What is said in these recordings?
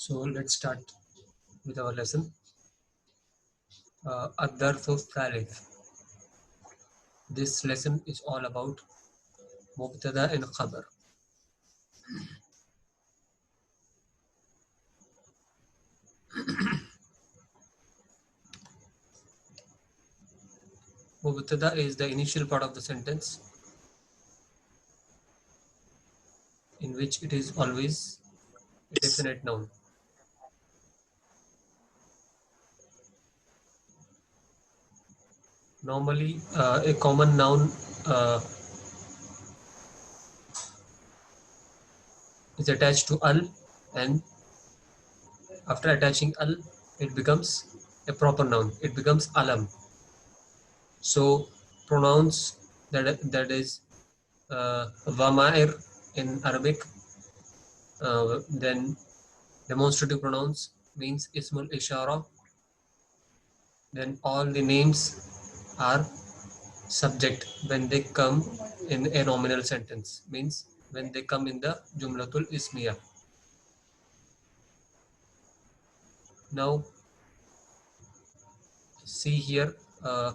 So let's start with our lesson. الدرس الثالث. This lesson is all about مبتدأ and خبر. مبتدأ is the initial part of the sentence in which it is always a definite noun. Normally, a common noun is attached to al, and after attaching al, it becomes a proper noun. It becomes alam. So pronouns that is dhamair in Arabic, then demonstrative pronouns means ismul ishara. Then all the names are subject when they come in a nominal sentence, means when they come in the jumlatul ismiya. Now see here, a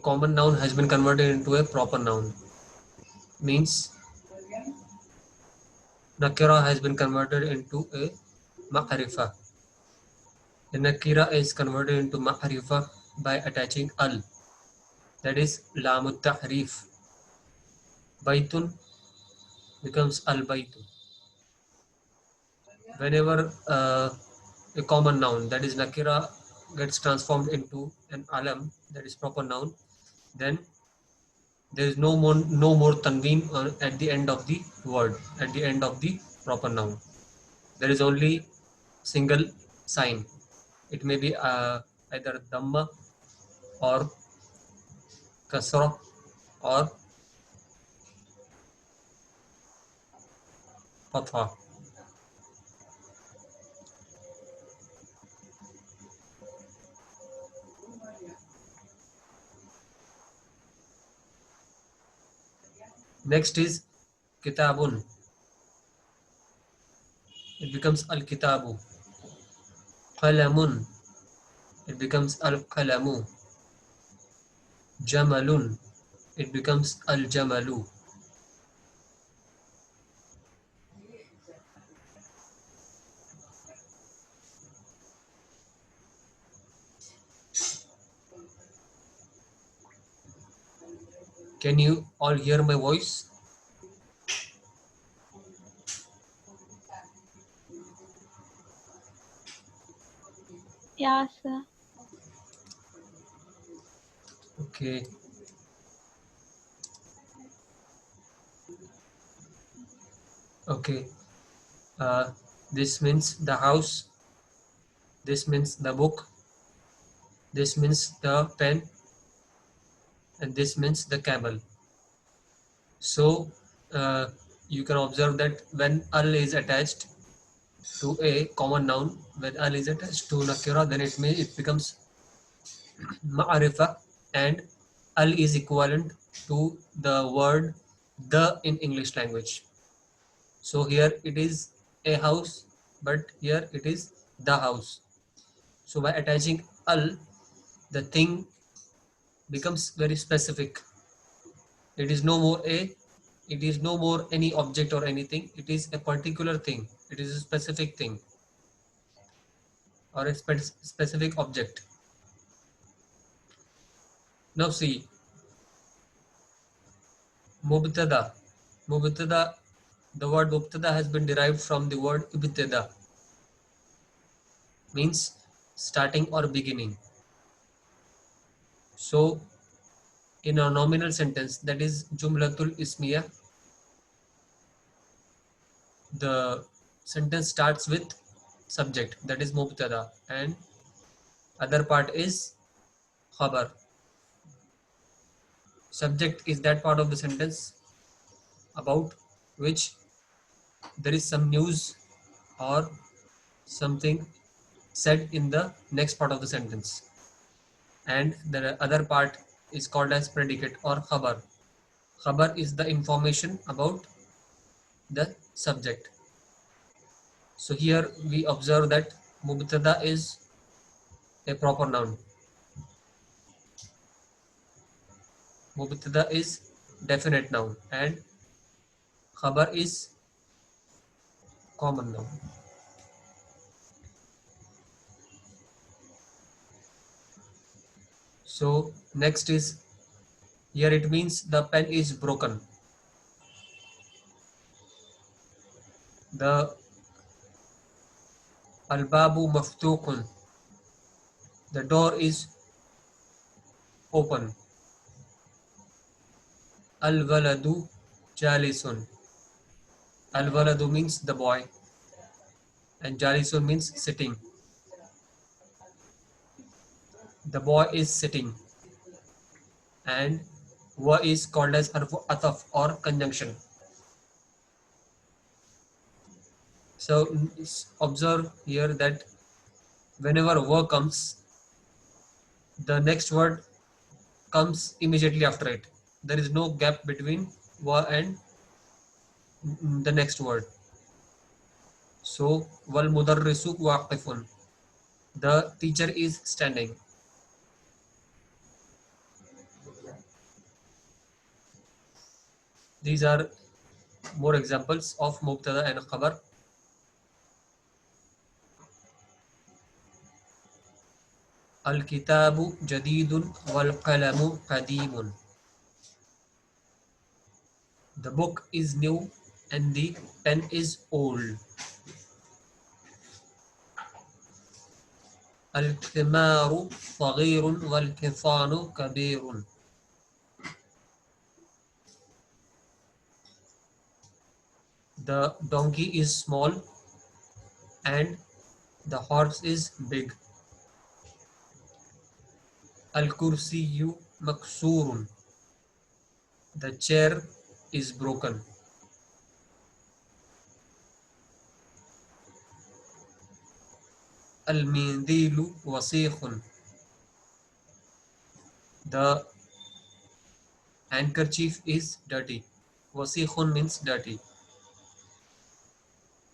common noun has been converted into a proper noun, means nakira has been converted into a ma'rifa. The nakira is converted into ma'rifa by attaching al, that is lamut tahrif. Baitun becomes al baitun. Whenever a common noun, that is nakira, gets transformed into an alam, that is proper noun, then there is no more tanween at the end of the word, at the end of the proper noun. There is only single sign. It may be either dhamma or kasra or fatha. Next is kitabun. It becomes al kitabu. Qalamun. It becomes al qalamu. Jamalun. It becomes al jamalu. Can you all hear my voice? Yeah, sir. Okay. Okay. This means the house. This means the book. This means the pen. And this means the camel. So you can observe that when al is attached to a common noun, when al is attached to nakira, then it becomes ma'arifa, and al is equivalent to the word the in English language. So here it is a house, but here it is the house. So by attaching al, the thing becomes very specific. It is no more any object or anything. It is a particular thing. It is a specific thing or a specific object. Now see, mubtada. Mubtada, the word mubtada has been derived from the word ibtada, means starting or beginning. So in a nominal sentence, that is jumlatul ismiya, the sentence starts with subject, that is mubtada, and other part is khabar. Subject is that part of the sentence about which there is some news or something said in the next part of the sentence, and the other part is called as predicate or khabar. Khabar is the information about the subject. So here we observe that mubtada is a proper noun. Mubtada is definite noun and khabar is common noun. So next is, here it means the pen is broken. The albabu maftuqun, the door is open. Al waladu jalisun, al waladu means the boy and jalisun means sitting. The boy is sitting, and wa is called as harfu ataf or conjunction. So observe here that whenever wa comes, the next word comes immediately after it. There is no gap between wa and the next word. So wal mudarrisu waqifun, the teacher is standing. These are more examples of mubtada and khabar. Al kitabu jadidun wal qalamu qadimun, the book is new and the pen is old. Al thimaru saghirun wal kithanu kabirun, the donkey is small and the horse is big. Al kursiyu maksurun, the chair is broken. Al mindilu wasikhun, the handkerchief is dirty. Wasikhun means dirty.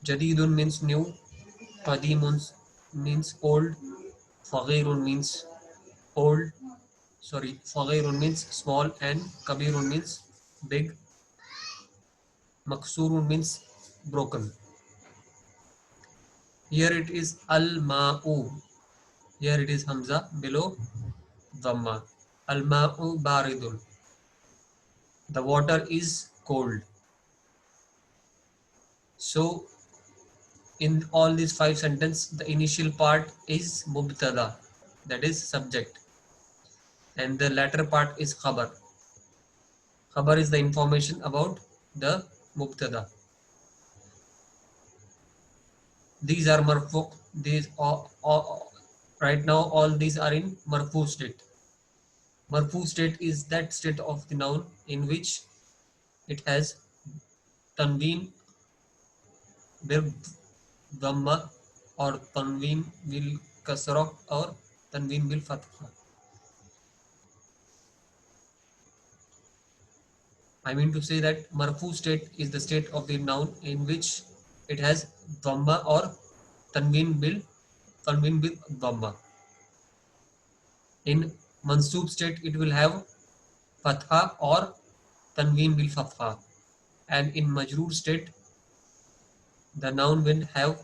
Jadidun means new. Qadimun means old. Saghirun means old. Sorry, Saghirun means small and Kabirun means big. Maksurun means broken. Here it is al-ma'u. Here it is Hamza below Dhamma. Al-ma'u baridun. The water is cold. So in all these five sentences, the initial part is mubtada, that is subject, and the latter part is khabar. Khabar is the information about the mubtada. These are marfu. These all right now all these are in marfu state. Marfu state is that state of the noun in which it has tanween bil dhamma or tanween bil kasra or tanween bil fatha. I mean to say that marfu state is the state of the noun in which it has dhamma or tanween bil dhamma. In mansoob state, it will have fatha or tanween bil fatha, and in majroor state, the noun will have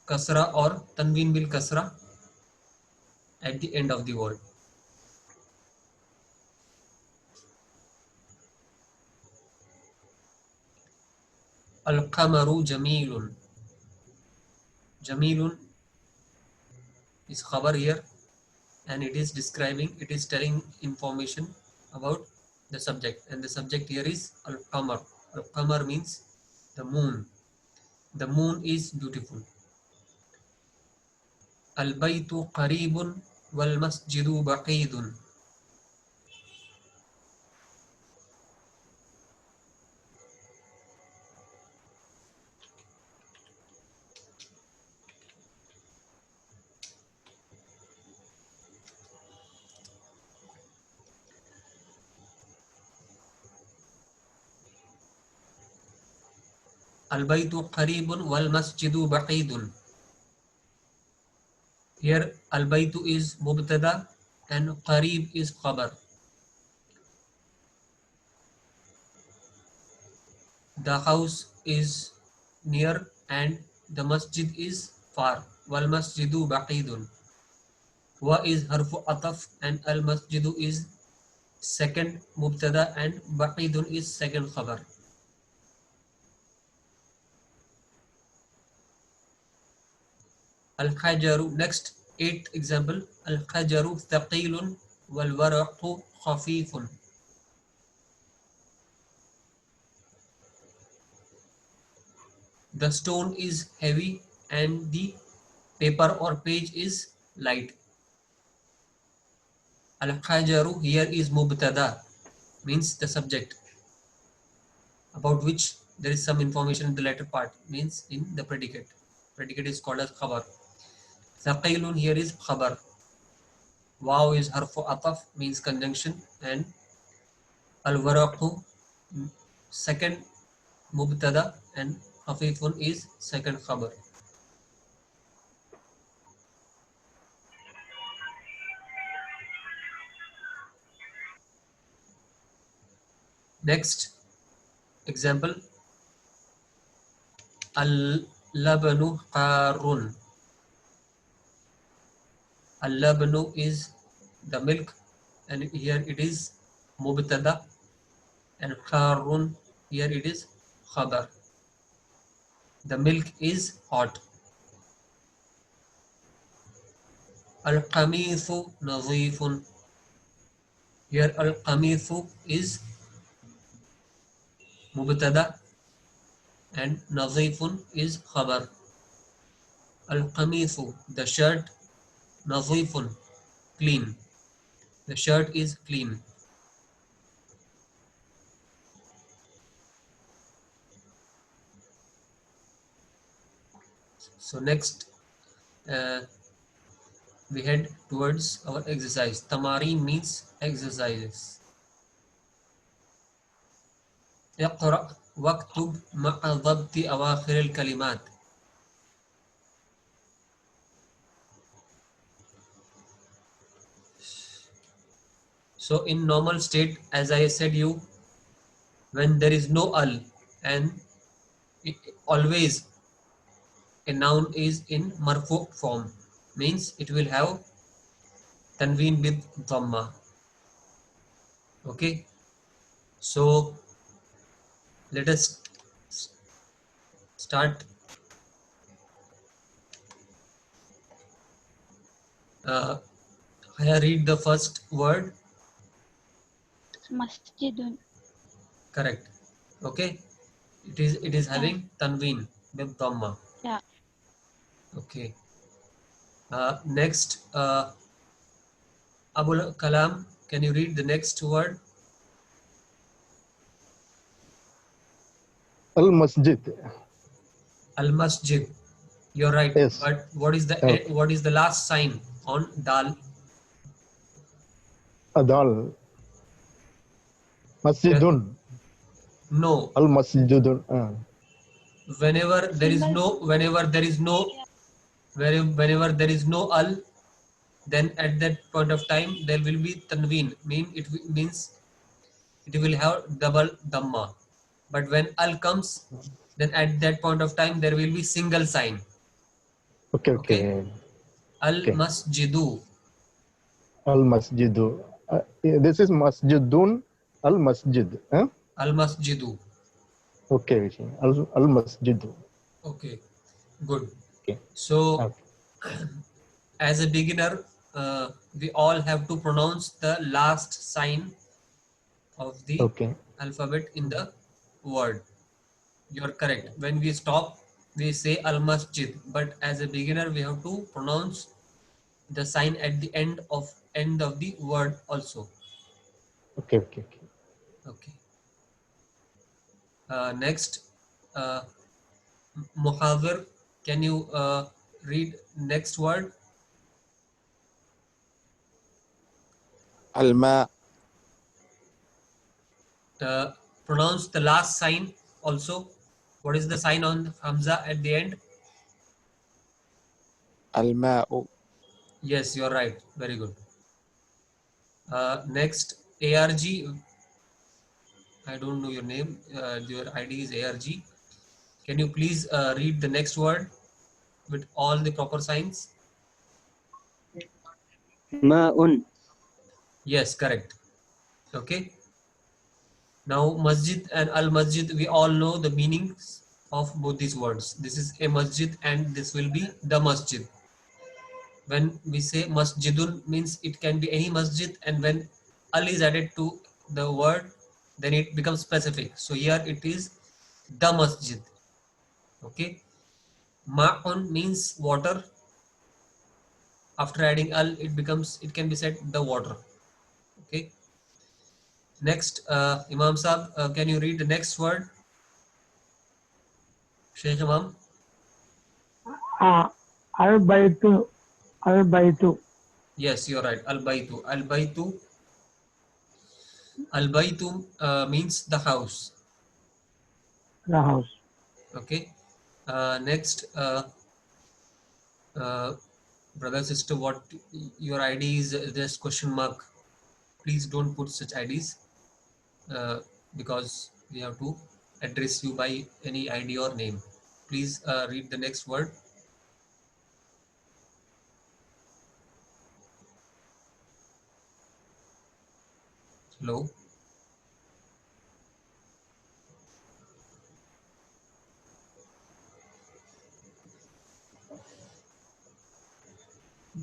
kasra or tanween bil kasra at the end of the word. Al qamaru jamilun. Jamilun is khabar here, and it is describing, it is telling information about the subject, and the subject here is al qamar. Al qamar means the moon. The moon is beautiful. Al baytu qaribun wal masjidu baqidun. Al-baytu qaribun wal masjidu ba'idun. Here al-baytu is mubtada and qarib is khabar. The house is near and the masjid is far. Wal masjidu ba'idun. Wa is harfu ataf and al masjidu is second mubtada and ba'idun is second khabar. Al-hajaru, next 8th example. Al-hajaru thaqilun wal waraqu khafifun. The stone is heavy and the paper or page is light. Al-hajaru here is mubtada, means the subject, about which there is some information in the latter part, means in the predicate. Predicate is called as khabar. Thaqilun here is khabar. Waw is harfu ataf, means conjunction, and al-waraqu second mubtada and khafifun is second khabar. Next example, al-labanu qarun. Al-labanu is the milk and here it is mubtada and qarun here it is khabar. The milk is hot. Al-qamithu nadhifun. Here al-qamithu is mubtada and nadhifun is khabar. Al-qamithu, the shirt, nadhifun, clean. The shirt is clean. So next we head towards our exercise. Tamarin means exercises. اقرأ واكتب مع ضبط أواخر الكلمات. So in normal state, as I said you, when there is no al and always a noun is in marfu form, means it will have tanween with dhamma. Okay, so let us start. I read the first word. Masjidun. Correct. Okay, it is having tanween with dhamma. Yeah. Okay. Next, Abul Kalam, can you read the next word? Al-masjid. Al-masjid. You're right. Yes. But what is the last sign on dal? Adal. Masjidun. No. Al-masjidun. Whenever there is no al, then at that point of time there will be tanween. Means it will have double dhamma. But when al comes, then at that point of time there will be single sign. Okay. Al-masjidu. Al-masjidu. This is masjidun. Al-masjid. Al-masjidu. Okay. Al-masjidu. Okay, good. Okay. So as a beginner, we all have to pronounce the last sign of the alphabet in the word. You're correct. When we stop, we say al-masjid, but as a beginner, we have to pronounce the sign at the end of the word also. Okay. Okay. Next, Muhawir, can you read next word? Alma. Pronounce the last sign also. What is the sign on Hamza at the end? الماء. Yes, you're right. Very good. Next, ARG. I don't know your name. Your ID is ARG. Can you please read the next word with all the proper signs? ماء. Yes, correct. Okay. Now, masjid and al masjid, we all know the meanings of both these words. This is a masjid and this will be the masjid. When we say masjidun, means it can be any masjid, and when al is added to the word, then it becomes specific. So here it is the masjid. Okay. Ma'un means water. After adding al, it can be said the water. Okay. Next, Imam Saab, can you read the next word? Sheikh Imam. Al-Baitu. Al-Baitu. Yes, you're right. Al-Baitu. Al-Baitu. Al-Baitu means the house. The house. Okay. Next, brother, sister, what your ID is just question mark. Please don't put such IDs because we have to address you by any ID or name. Please read the next word. Hello.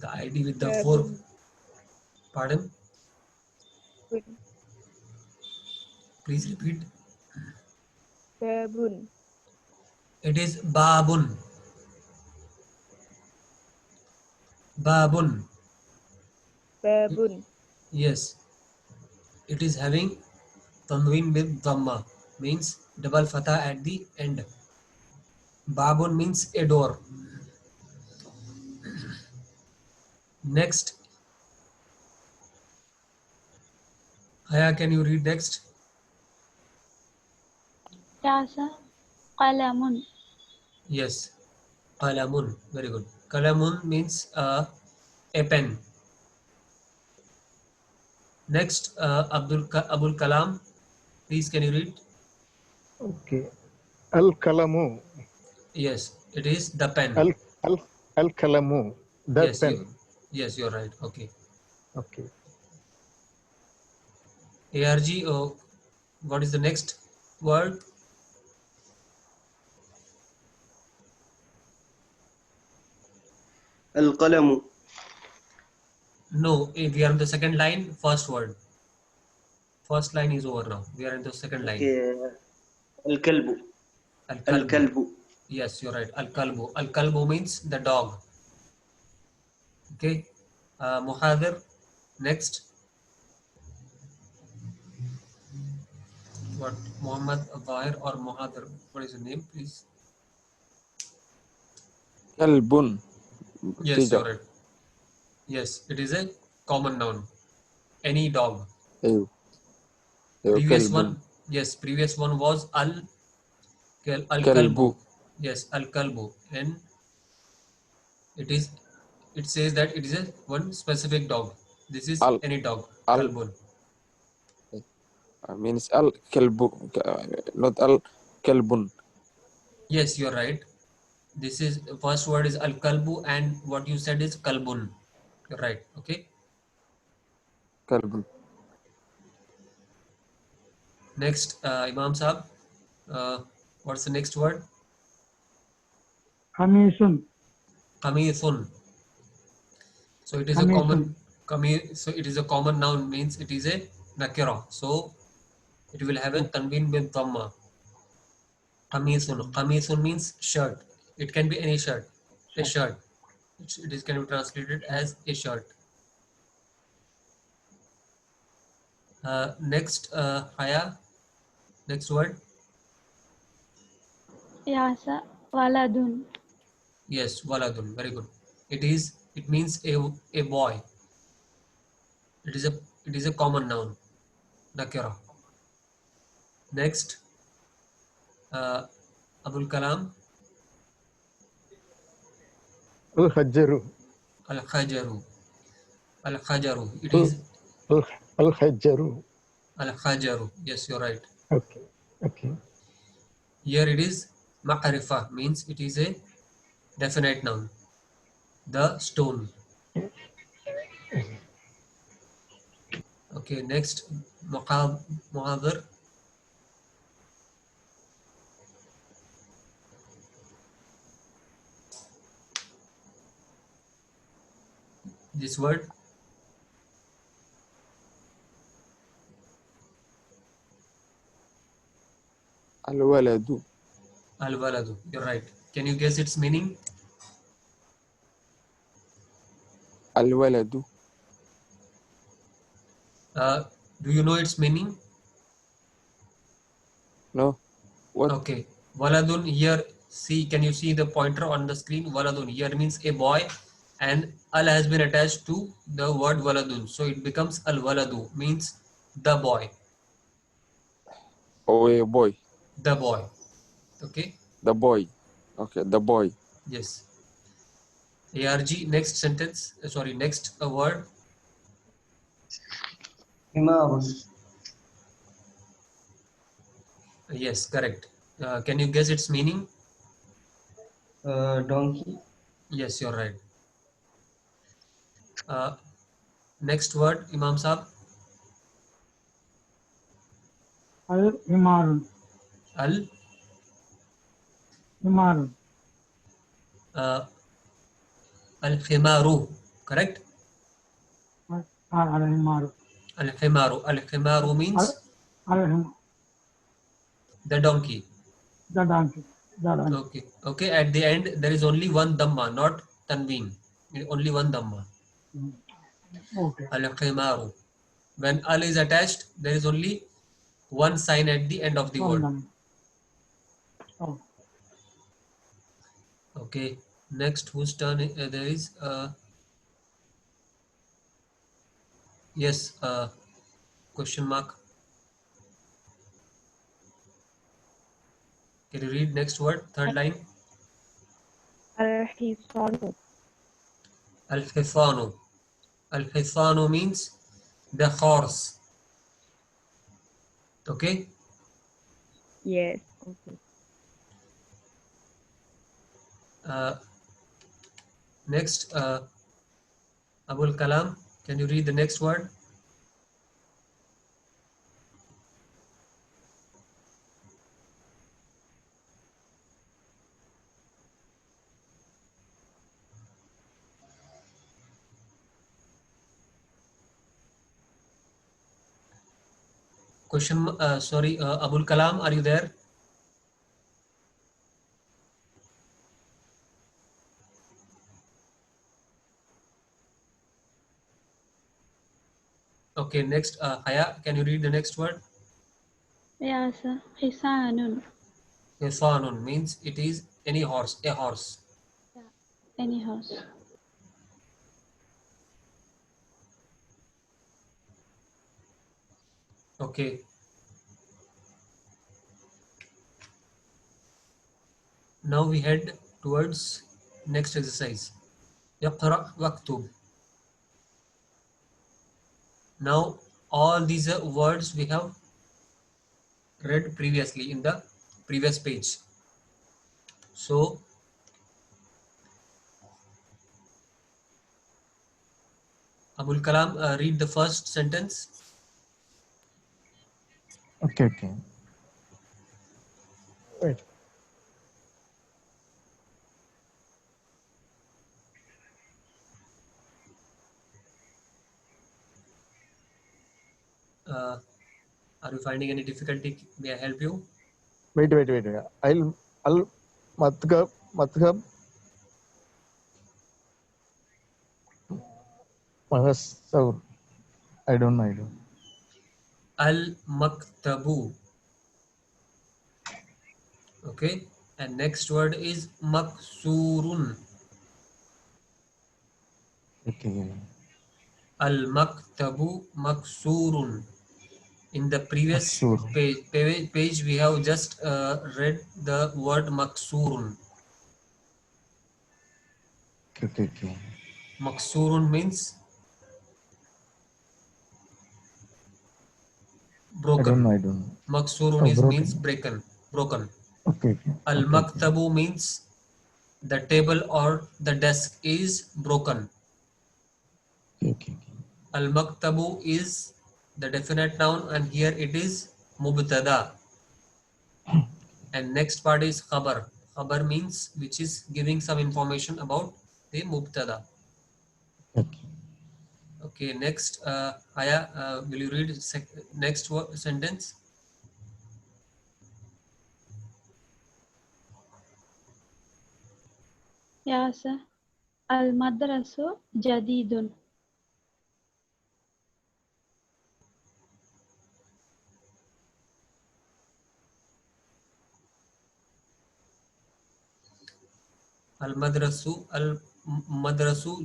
The ID with the four. Pardon? Please repeat. Babun. It is Babun. Babun. Babun. Yes. It is having tanween with dhamma, means double fatha at the end. Babun means a door. Next, Haya, can you read next? Yes, sir. Qalamun. Yes, Kalamun. Very good. Kalamun means a pen. Next, Abul Kalam. Please, can you read? Okay. Al-Kalamu. Yes, it is the pen. Al al Al-Kalamu. The Yes, pen. you're right. Okay. Okay. ARG. What is the next word? القلم. No, we are on the second line. First word. First line is over now. We are in the second line. Okay. الكلب. Al-Kalbu. الكلب. Yes, you're right. Al-Kalbu. Al-Kalbu means the dog. Okay. Muhadir. Next. What? Muhammad Zahir or Muhadir? What is your name, please? كلب. Yes, teacher. you're right. Yes, it is a common noun. Any dog. أيوه Previous كلب. one. Yes, previous one was كلب. Al-Kalbu. Yes, Al-Kalbu. And it is. It says that it is a one specific dog. This is al any dog. al Kalbun. means الكلب, not الكلب. Yes, you're right. This is first word is al kalbu and what you said is kalbun. You're right. Okay. كلب. Next, Imam Saab. What's the next word? Khamisun. Kamithun. So it is a Khamisun. common. So it is a common noun, means it is a nakira. So it will have a tanween with dhamma. Kamithun. Kamithun means shirt. It can be any shirt. A shirt. It is can be translated as a shirt. Next, Haya. Next word. Yes, sir. Waladun. Yes, waladun. Very good. It means a boy. It is a it is a common noun. Nakira. Next, Abul Kalam. Al-Hajjaru. Al-Hajaru. Al-Hajaru. It Al- is Al-Hajjaru. Al-Hajaru. Yes, you're right. Okay. Okay. Here it is Ma'rifa, means it is a definite noun. The stone. Okay, next Muhadhir. This word. الولد Al-Waladu. You're right. Can you guess its meaning? الولد Do you know its meaning? no what Okay. Waladun here. See, can you see the pointer on the screen? Waladun here means a boy, and al has been attached to the word waladun, so it becomes al waladu, means the boy. oh a boy The boy. Okay. the boy okay the boy Yes. ARG. Next sentence. Sorry. Next word. حمار. Yes. Correct. Can you guess its meaning? Donkey. Yes, you're right. Next word, Imam Saab. Al-Himarun. Al. Himarun. Al-Khimaru. Correct. Al-Himaru. Al-Khimaru. Al-Khimaru means Al-Him. the donkey. The donkey. The donkey. Okay. Okay. At the end, there is only one dhamma, not tanween. Only one dhamma. Okay. Al-Khimaru. When al is attached, there is only one sign at the end of the word. Oh. Okay. Next, whose turn there is? Yes. Question mark. Can you read next word? Third line. Al-Hisanu. Al-Hifanu. Al-Hifanu means the horse. Okay. Yes. Okay. Next, Abul Kalam. Can you read the next word? Question. Sorry, Abul Kalam, are you there? Okay. Next, Haya. Can you read the next word? Yes, sir. Hisanun. Hifanun means it is any horse, a horse. Any horse. Okay. Now we head towards next exercise. Yaqra waktub. Now all these words we have read previously in the previous page. So Abul Kalam, read the first sentence. Okay. Okay. Wait. Are you finding any difficulty? May I help you? Wait. Al-Madhab. Madhab. Mahasawr. I don't know. Al-Maktabu. Okay. And next word is Maksurun. Okay. Al-Maktabu Maksurun. In the previous Maksur. page we have just read the word maksurun. Okay. Maksurun means broken. I don't know. Maksurun Oh, is means broken. broken. Okay. Al-maktabu means the table or the desk is broken. Okay. Al-maktabu is the definite noun and here it is mubtada. And next part is khabar. Khabar means which is giving some information about the mubtada. Okay. Okay, next, Aya, will you read next sentence? Yeah, sir. Al-madrasu jadidun. Al-madrasu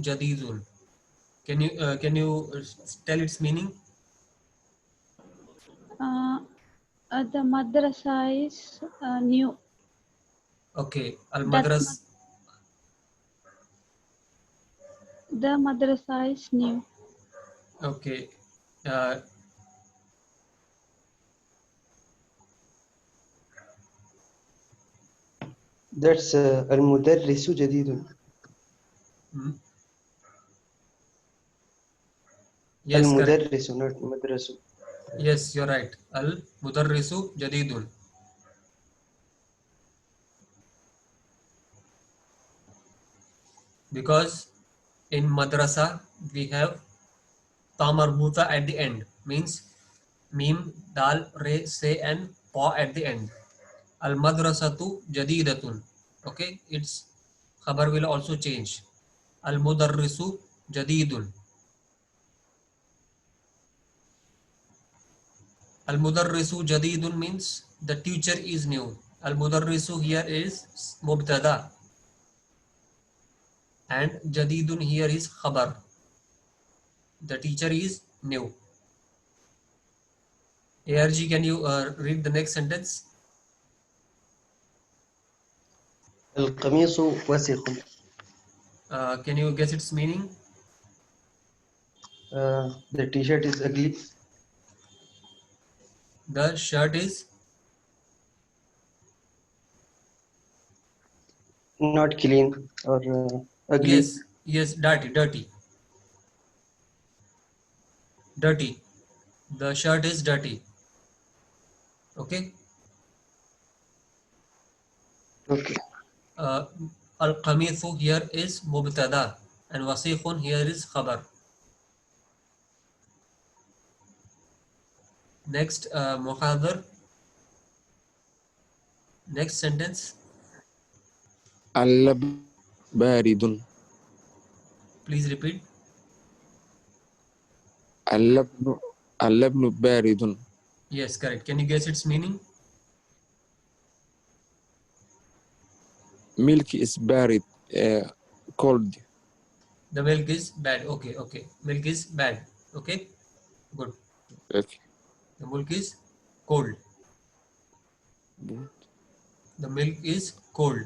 jadidun. Can you tell its meaning? Uh, the madrasa is new. Okay, That the madrasa is new. okay. Uh, That's المدرس جديد. mm, yes, correct. المدرس not مدرسة. Yes, you're right. Al-mudarrisu jadidun. Because in madrasa we have ta marbuta at the end, means mim, dal, re, se and pa at the end. Al madrasatu jadidatun. Okay, its khabar will also change. Al mudarrisu jadidun. Al mudarrisu jadidun means the teacher is new. Al mudarrisu here is mubtada and jadidun here is khabar. The teacher is new. ARG, can you read the next sentence? القميص وسخ. Can you guess its meaning? The t-shirt is ugly. The shirt is Not clean or ugly. yes, dirty. The shirt is dirty. Okay. Okay. Uh, Al-qamithu here is mubtada and wasikhun here is khabar. Next, muhadhar. Next sentence, اللبن بارد. please repeat. اللبن اللبن بارد. Yes, correct. Can you guess its meaning? Milk is بارد. Cold. The milk is bad. Okay. Milk is bad. Okay, good. Okay. The milk is cold. The milk is cold.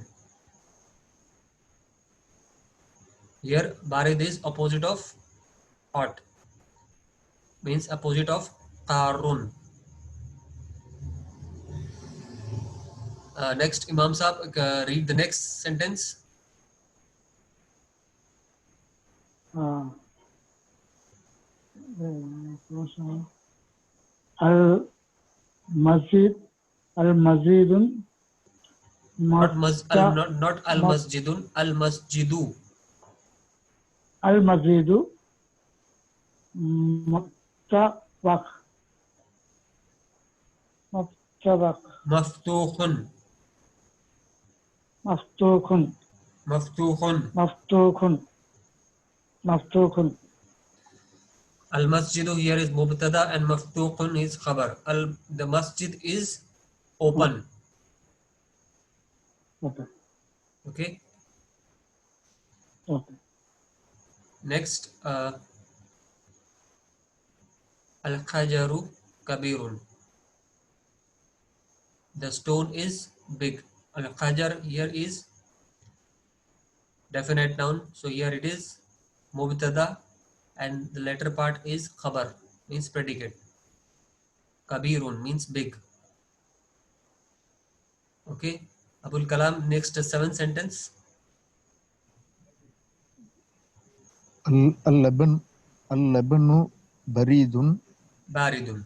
Here, barid is opposite of hot. Means opposite of qarun. Next, Imam Saab, read the next sentence. المسجد المزيد Not al masjidun, al masjidu. المزيد متفق Maftuhun. مفتوح Maftuhun. مفتوح Al masjidu here is mubtada and maftuhun is khabar. The masjid is open. Okay. Okay. Okay. Next, al khajaru kabirun. The stone is big. Al-hajar here is definite noun. So here it is mubtada and the latter part is khabar, means predicate. Kabirun means big. Okay. Abul Kalam, next 7th sentence. اللبن اللبن بريد Baridun.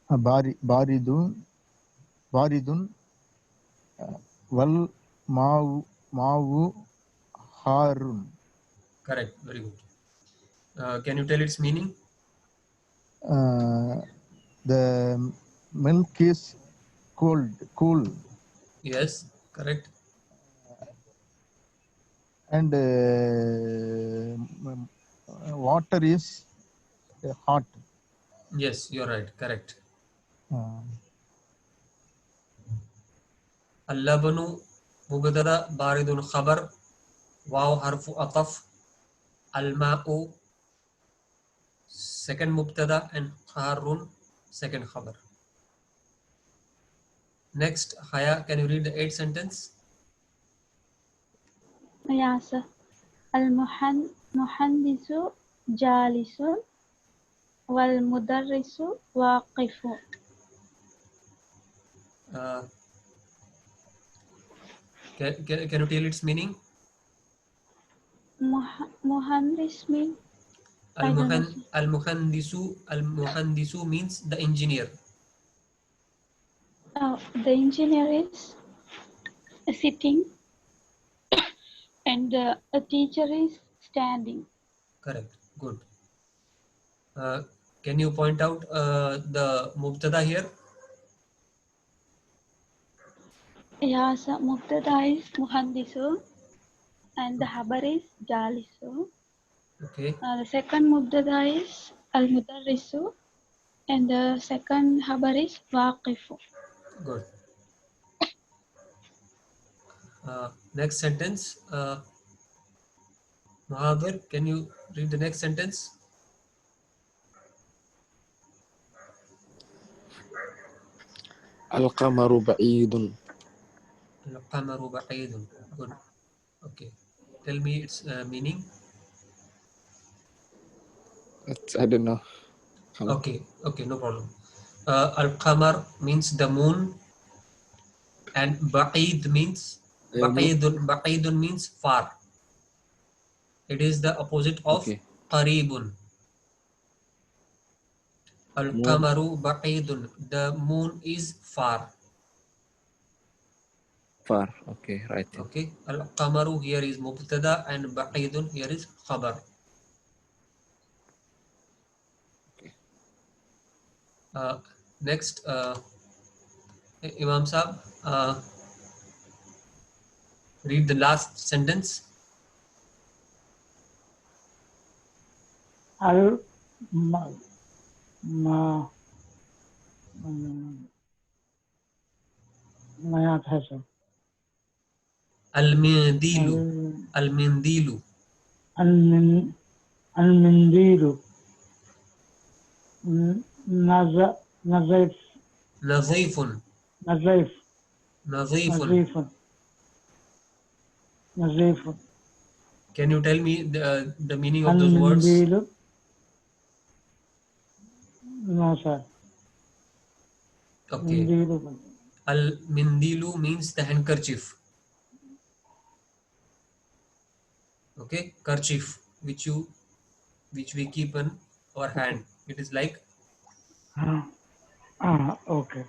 بارد بارد والماء ماء حار. Correct. Very good. Can you tell its meaning? The milk is cool, Yes. Correct. and water is hot. Yes, you're right. Correct. Al-labanu mubtada baridun khabar. Waw harfu ataf. Al-ma'u second mubtada and harun second khabar. Next, Haya, can you read the 8th sentence? Yeah, sir. المهندس جالس والمدرس واقف. Can you tell its meaning? Muhandis means I don't know. Al-muhandisu means the engineer. The engineer is sitting and a teacher is standing. Correct. Good. Can you point out the mubtada here? Yeah, so mubtada is muhandisu and the habar is jalisu. Okay. The second mubtada is al-mudarrisu and the second habar is waqifu. Good. Next sentence. Muhadir, can you read the next sentence? القمر بعيد. Al-qamaru ba'idun. Good. Okay. Tell me its meaning. I don't know. Okay. Okay, no problem. Al-qamar means the moon and ba'id means ba'idun means far. It is the opposite of Okay. qaribun. Moon. Al-qamaru ba'idun. The moon is far. Far. Okay, right. Okay. Al-qamaru here is mubtada and ba'idun here is khabar. Okay. Next, Imam Saab, read the last sentence. al ma ma नया था sir Al-mindilu. Al-mindilu. المنديل نظيف Nazifun. نظيف Nazifun. نظيف Can you tell me the meaning of those words? المنديل no sir Okay. منديل Al-mindilu means the handkerchief. Okay, kerchief, which we keep in our hand. It is like okay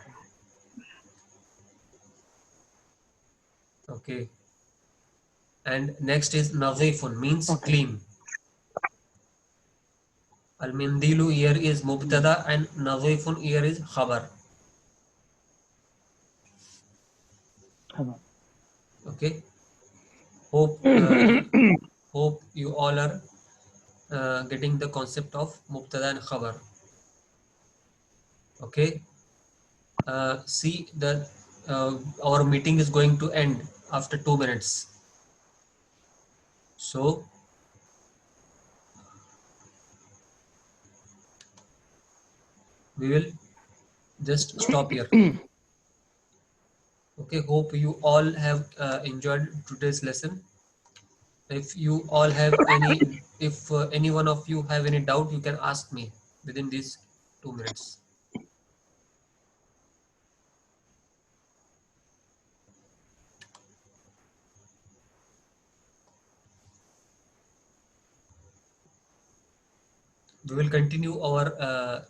okay. And next is nazifun means Okay. clean. Al-mindilu here is mubtada and nazifun here is khabar. Okay. Hope you all are getting the concept of mubtada and khabar. Okay. See that our meeting is going to end after 2 minutes. So we will just stop here. Okay, hope you all have enjoyed today's lesson. If you all have if any one of you have any doubt, you can ask me within these 2 minutes. We will continue our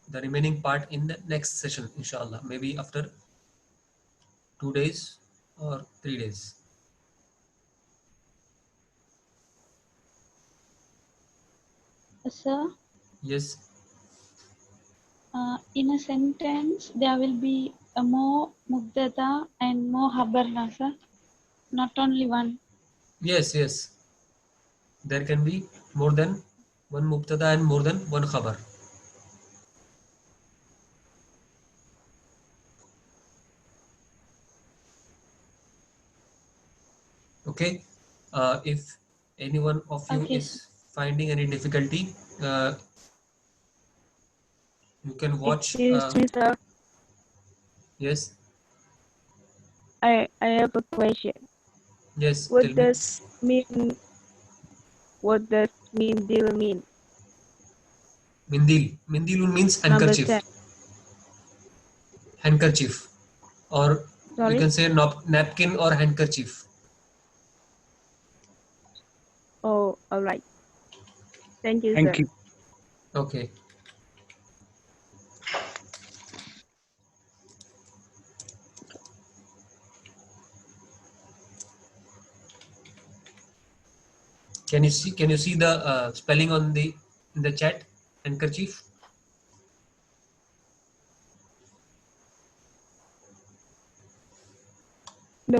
the remaining part in the next session, inshallah, maybe after 2 days or 3 days. Sir, Yes. in a sentence, there will be a more mubtada and more habar, na, sir? Not only one. Yes, yes. There can be more than one mubtada and more than one khabar. Okay. If any one of you Okay, sir. is finding any difficulty, you can watch. Excuse me, sir. Yes, I have a question. yes. What Tell me. does mean? What does mindil mean? Mindil. Mindil means Number handkerchief. 10. Handkerchief, or you Sorry. can say napkin or handkerchief. Oh, all right. Thank you, sir. Thank you. Okay. Can you see? Can you see the spelling on the in the chat? Handkerchief. No.